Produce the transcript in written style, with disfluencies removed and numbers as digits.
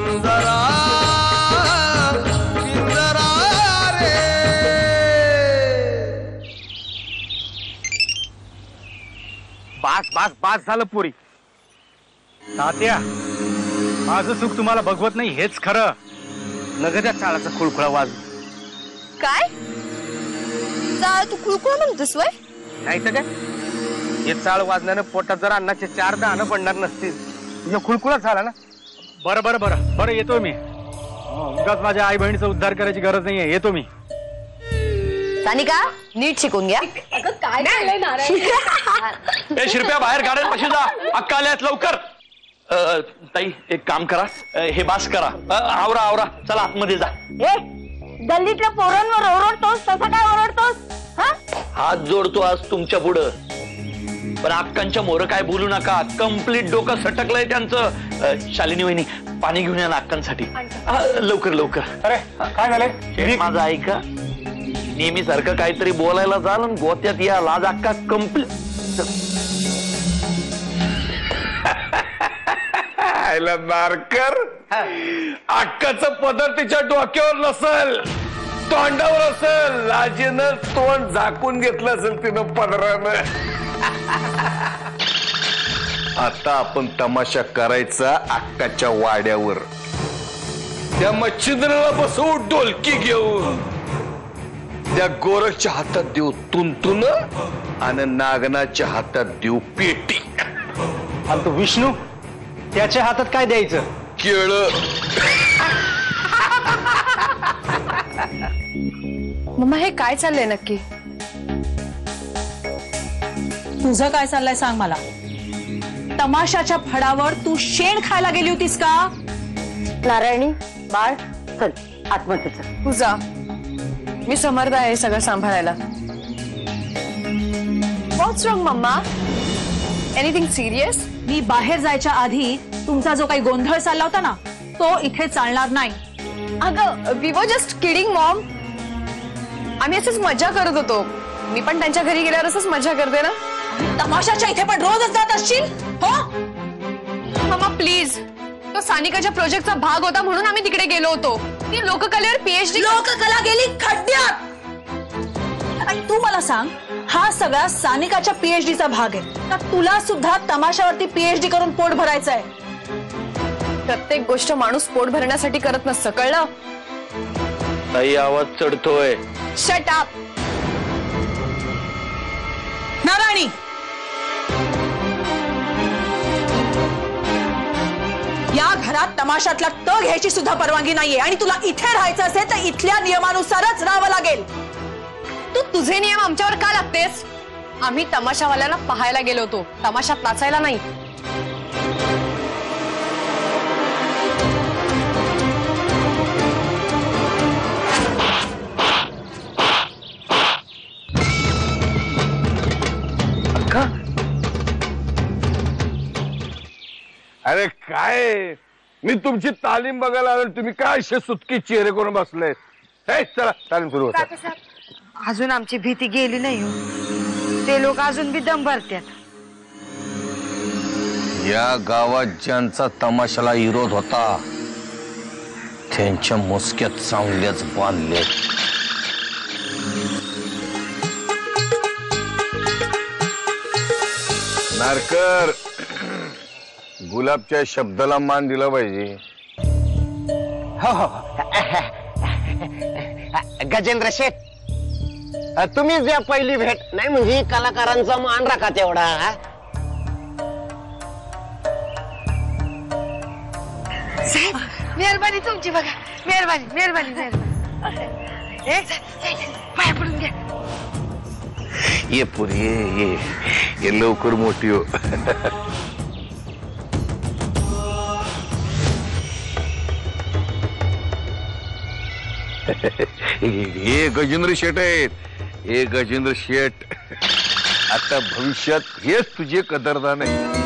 पिंजरा पिंजरा रे। बास बास बास झालं पुरी। तात्या, माझं सुख तुम्हाला बघवत नाही हेच खरं। नग त्या चाळाचा खुळखुळा वाज। काय चाळ तू खुळखुळा म्हणतोस वय? नाही तर काय, हे चाळ वाजण्यानं पोटात जर अन्नाचे 4 दाणं पडणार नसतील तुझ्या खुळखुळाच झाला ना। बरं बरं बरं बरं येतो मी। उगाच माझ्या आई बहिणीचा उद्धार करायची गरज नाहीये, येतो मी। सानिका नीट शिकून घ्या। अगं काय झालंय नारायण? ए शिरप्या बाहेर गाड्यात पाशी जा, अक्का आल्यात लवकर। ताई एक काम करा, हे बास करा, आवरा आवरा, चला आतमध्ये जा। ए गल्लीतल्या पोरांवर ओरडतोस तसा काय ओरडतोस? हात जोडतो आज तुमच्या पुढं, पण अक्कांच्या मोर काय बोलू नका, कंप्लीट डोकं सटकलंय त्यांचं। शालिनी वहिनी पाणी घेऊन या ना अक्कांसाठी, लवकर लवकर। अरे काय झालंय? माझं ऐका, नेहमी सारखं काहीतरी बोलायला जाल आणि गोत्यात या, लाज अक्का कंप्लीट। मारकर अक्काचं पदर तिच्या डोक्यावर नसल, तोंडावर असेल। लाजेनं तोंड झाकून घेतलं असेल तिनं पदरानं। आता आपण तमाशा करायचा अक्काच्या वाड्यावर, त्या मच्छिंद्राला बसवू ढोलकी घेऊन, त्या गोरखच्या हातात देऊ तुंतुन आणि नागनाच्या हातात देऊ पेटी। आणि तो विष्णू त्याच्या हातात काय द्यायचं? केळ। मम्मा हे काय चाललंय नक्की? तुझं काय चाललंय सांग मला। तमाशाच्या फडावर तू शेण खायला गेली होतीस का? नारायणी बाळ चल आतमध्ये चल। तुझा मी समर्थ आहे सगळं सांभाळायला। What's wrong mama? Anything serious? मी बाहेर जायच्या आधी तुमचा जो काही गोंधळ चालला होता ना, तो इथे चालणार नाही। अगं we were just kidding Maugham, आम्ही असंच मजा करत होतो। मी पण त्यांच्या घरी गेल्यावर असंच मजा करते ना। तमाशाच्या इथे पण रोजच जात असशील हो? मम्मा प्लीज, तो सानिकाच्या प्रोजेक्टचा भाग होता म्हणून आम्ही तिकडे गेलो होतो। ती लोककलेवर पीएचडी। लोककला गेली खड्ड्यात। आणि तू मला सांग, हा सगळा सानिकाच्या पीएचडीचा भाग आहे का तुला सुद्धा तमाशावरती पीएचडी करून पोट भरायचं आहे? प्रत्येक गोष्ट माणूस पोट भरण्यासाठी करत नसतं, कळलं? ताई आवाज चढतोय। शट अप नारायणी, या घरात तमाशातला त घ्यायची सुद्धा परवानगी नाहीये आणि तुला इथे राहायचं असेल तर इथल्या नियमानुसारच राहावं लागेल। तू तुझे नियम आमच्यावर का लागतेस? आम्ही तमाशावाल्यांना पाहायला गेलो होतो, तमाशात नाचायला नाही। अक्का अरे काय, मी तुमची तालीम बघायला आलो, तुम्ही काय असे सुटकी चेहरे करून बसले? चला तालीम सुरू होता। अजून आमची भीती गेली नाही हो, ते लोक अजून बी दम भरतात। या गावात ज्यांचा तमाशाला विरोध होता त्यांच्या मुसक्यात चांगल्याच बांधले। नारकर, गुलाबच्या शब्दाला मान दिला पाहिजे। गजेंद्र शेठ, तुम्हीच द्या पहिली भेट, नाही म्हणजे कलाकारांचा मान राखा तेवढा। साहेब मेहरबानी तुमची बघा, मेहरबानी मेहरबानी मेहरबानी। पाया पडून घ्या। ये पुरी ये लवकर मोठी हो। हे गजेंद्र शेठ आहेत, हे गजेंद्र शेठ। आता भविष्यात हेच तुझे कदरदान आहे।